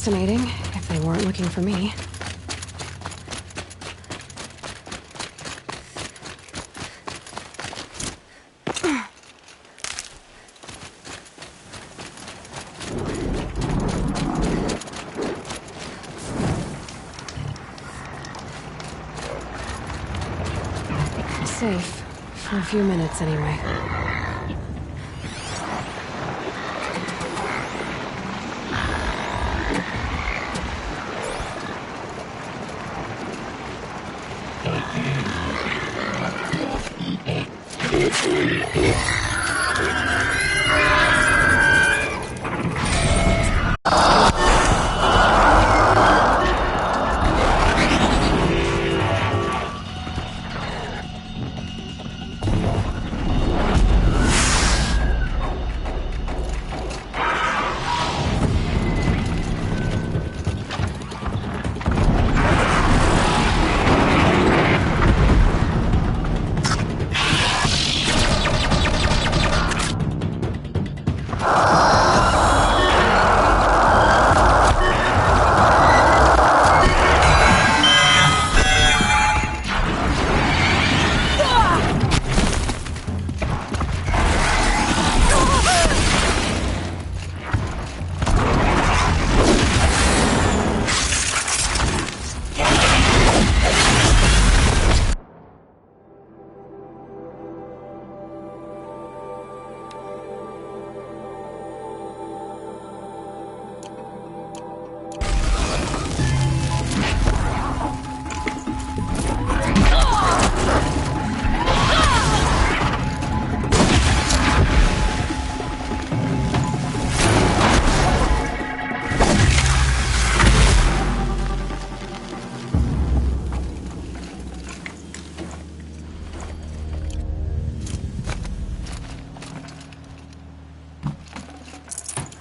fascinating, if they weren't looking for me. Safe. For a few minutes, anyway.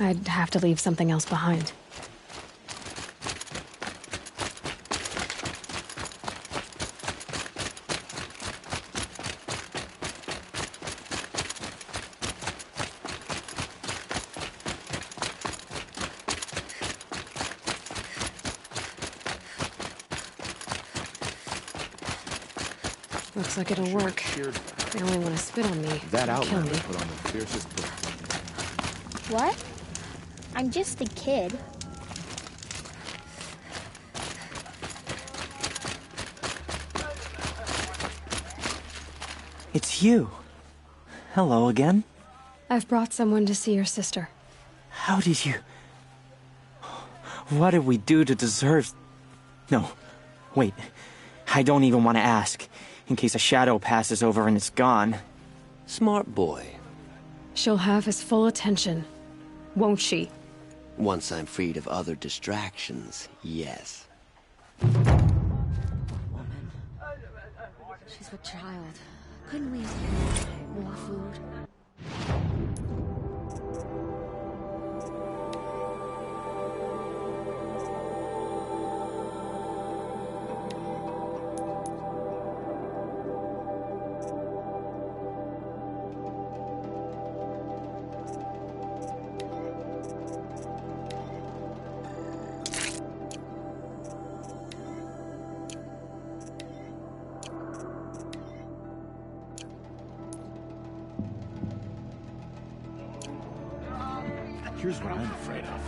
I'd have to leave something else behind. Looks like it'll work. They only want to spit on me. That and kill outlander me. put on the fiercest look. What? I'm just a kid. It's you. Hello again. I've brought someone to see your sister. How did you... What did we do to deserve... No, wait. I don't even want to ask, in case a shadow passes over and it's gone. Smart boy. She'll have his full attention, won't she? Once I'm freed of other distractions, yes. Woman. She's a child. Couldn't we more food? Here's what I'm afraid of.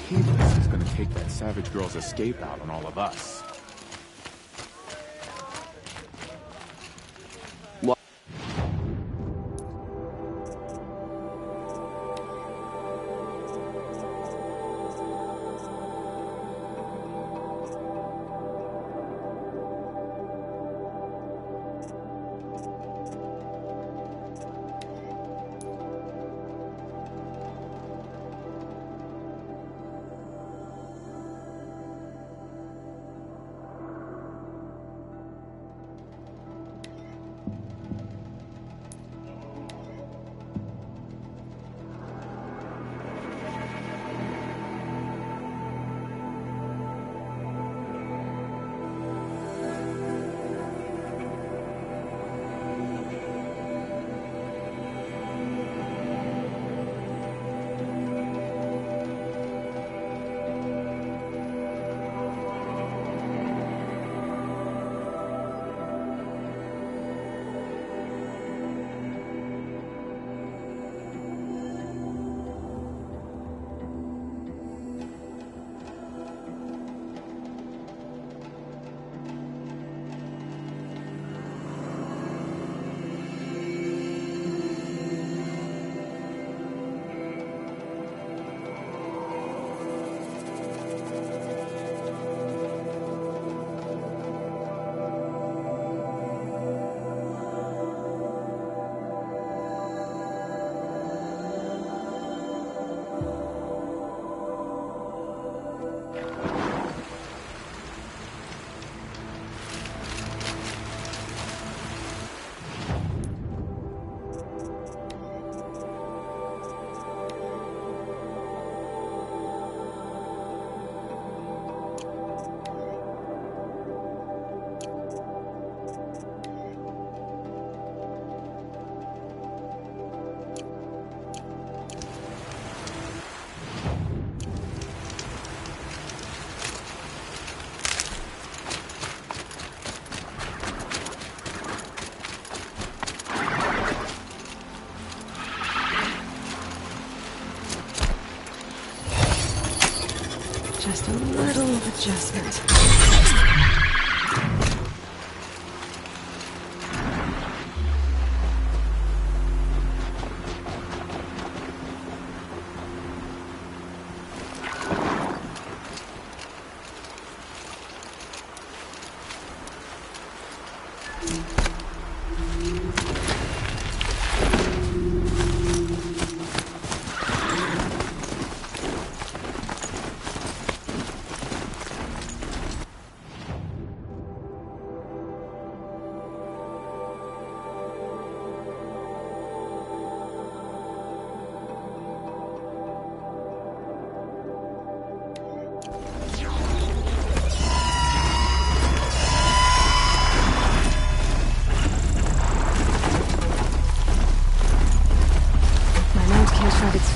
Heedless is gonna take that savage girl's escape out on all of us. What? adjustment.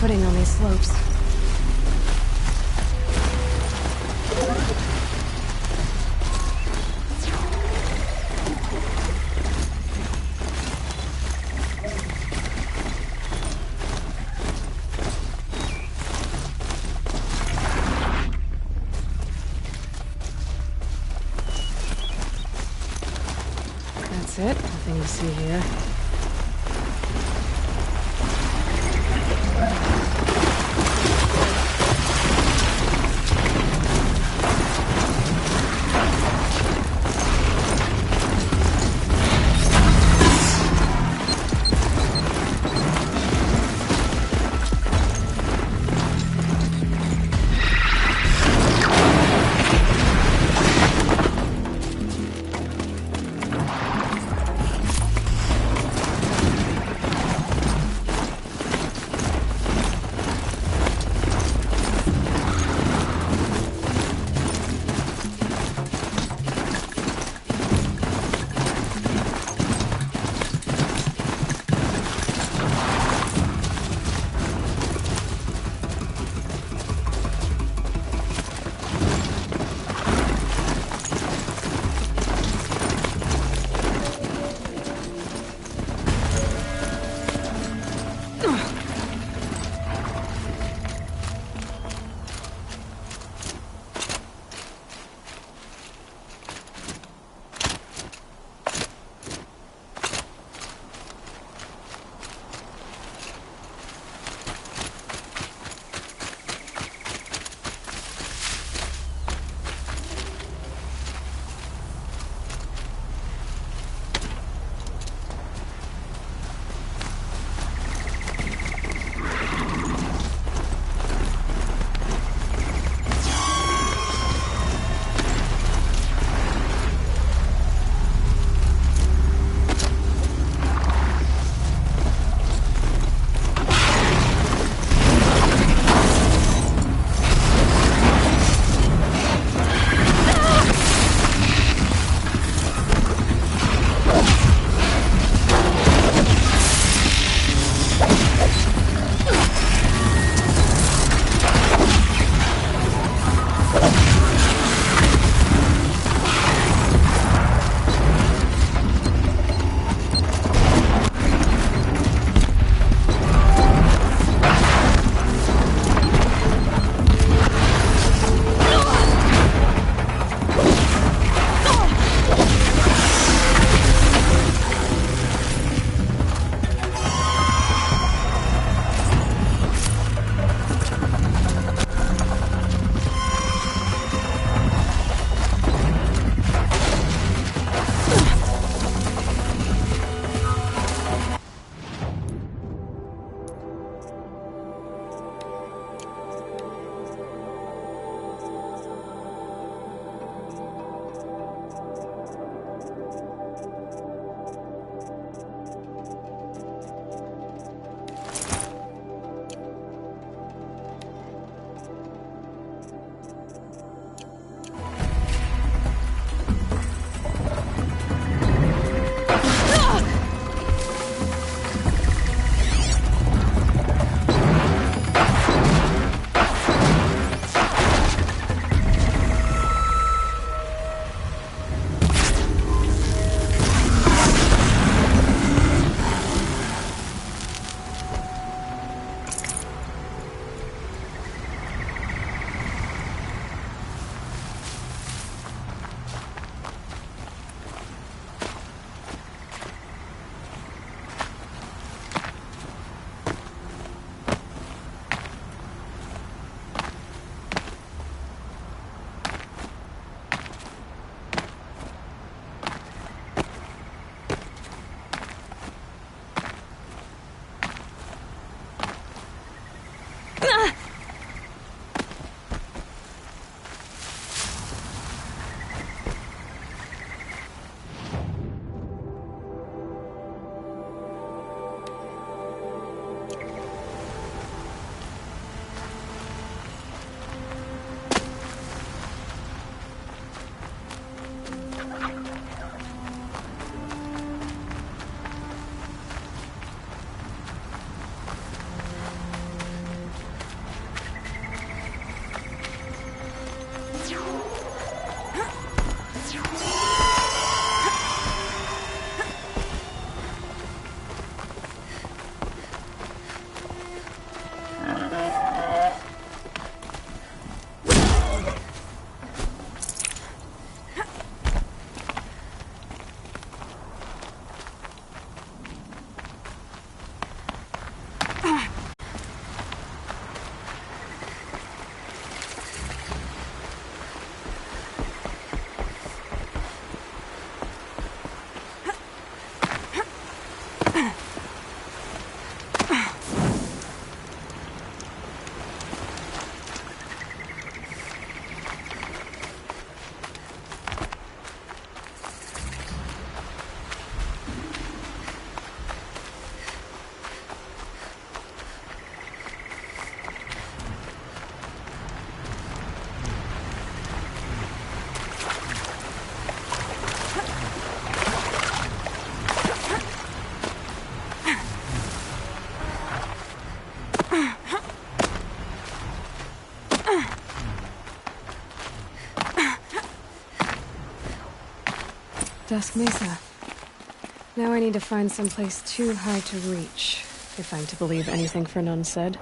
Footing on these slopes. That's it. Nothing to see here. Dusk Mesa. Now I need to find someplace too high to reach, if I'm to believe anything Fernand said.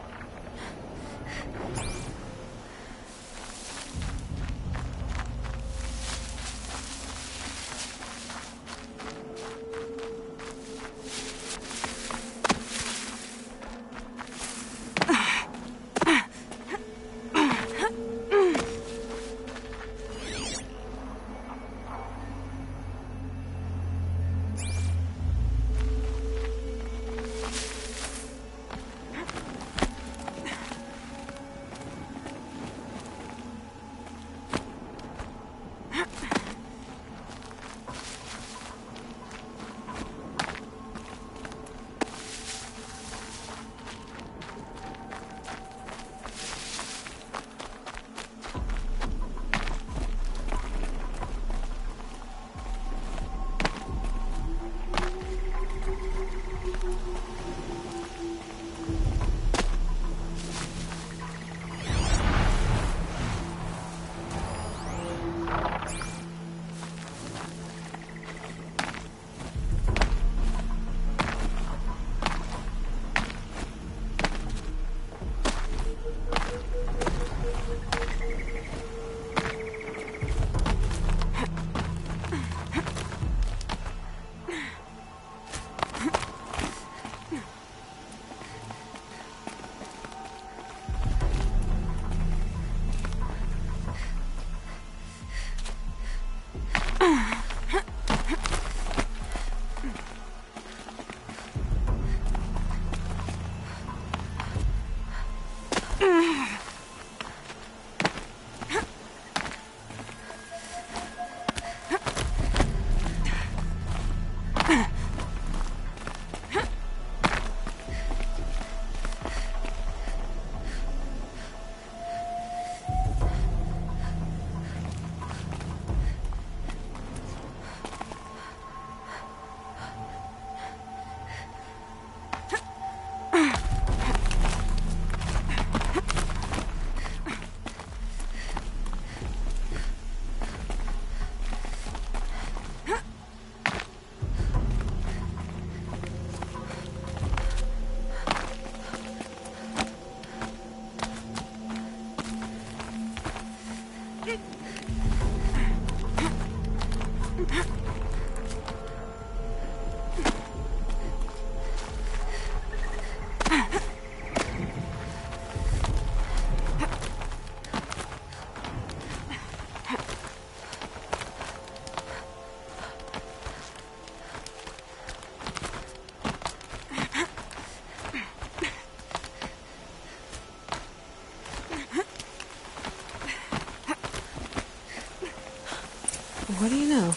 What do you know?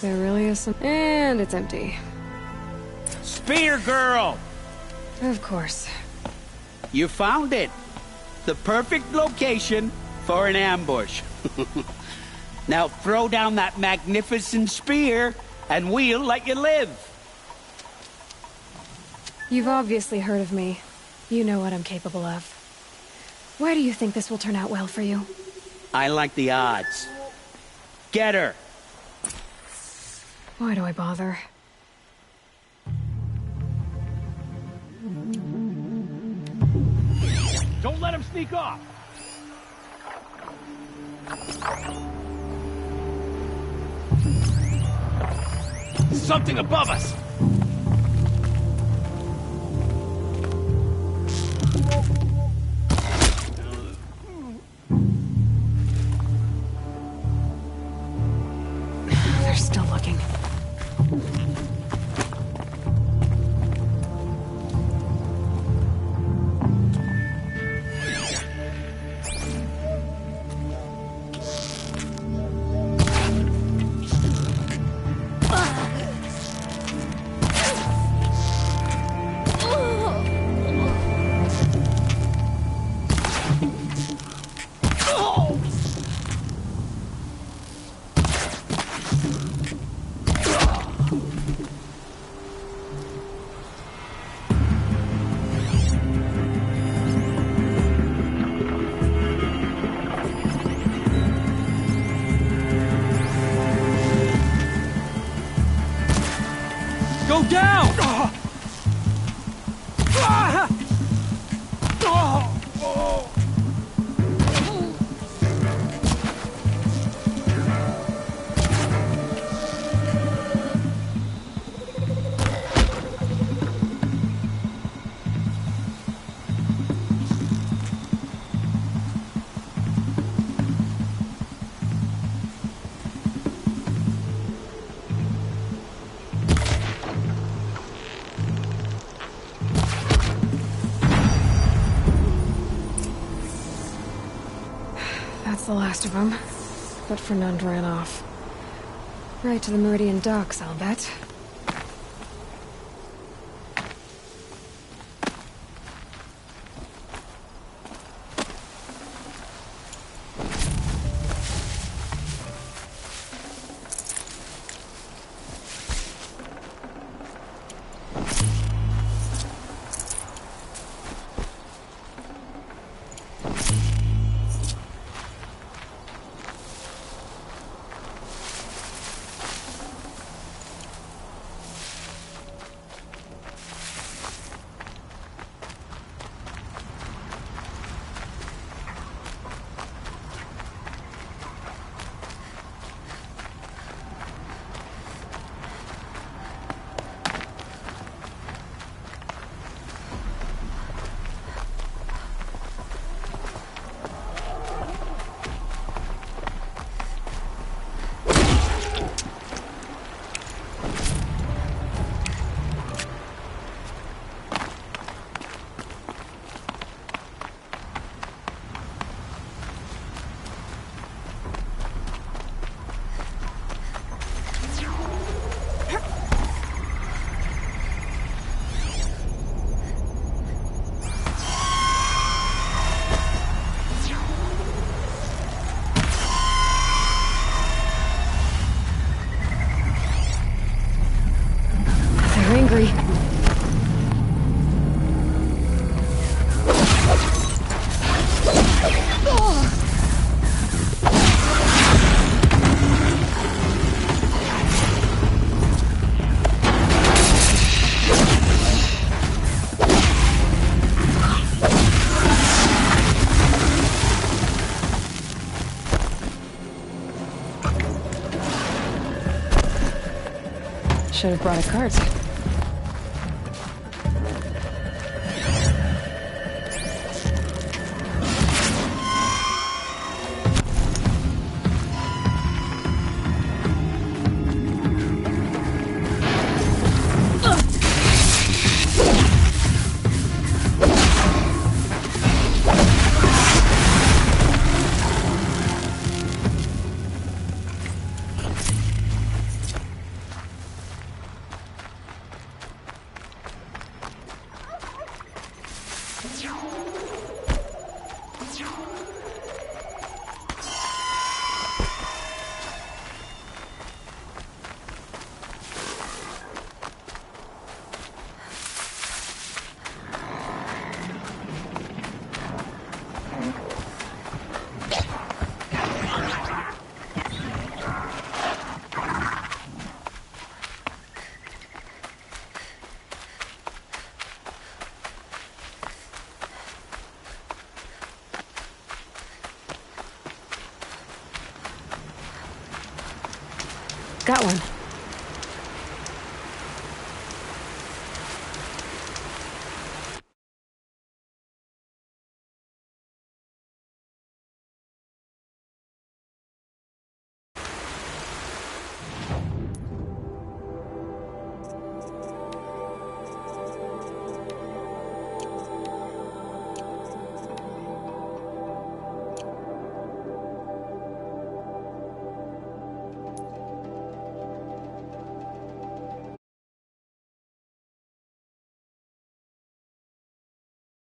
There really is some... And it's empty. Spear girl! Of course. You found it. The perfect location for an ambush. Now throw down that magnificent spear, and we'll let you live. You've obviously heard of me. You know what I'm capable of. Why do you think this will turn out well for you? I like the odds. Get her! Why do I bother? Don't let him sneak off! Something above us! They're still looking. Go down! That's the last of them. But Fernand ran off. Right to the Meridian docks, I'll bet. Should have brought a cart. Got one.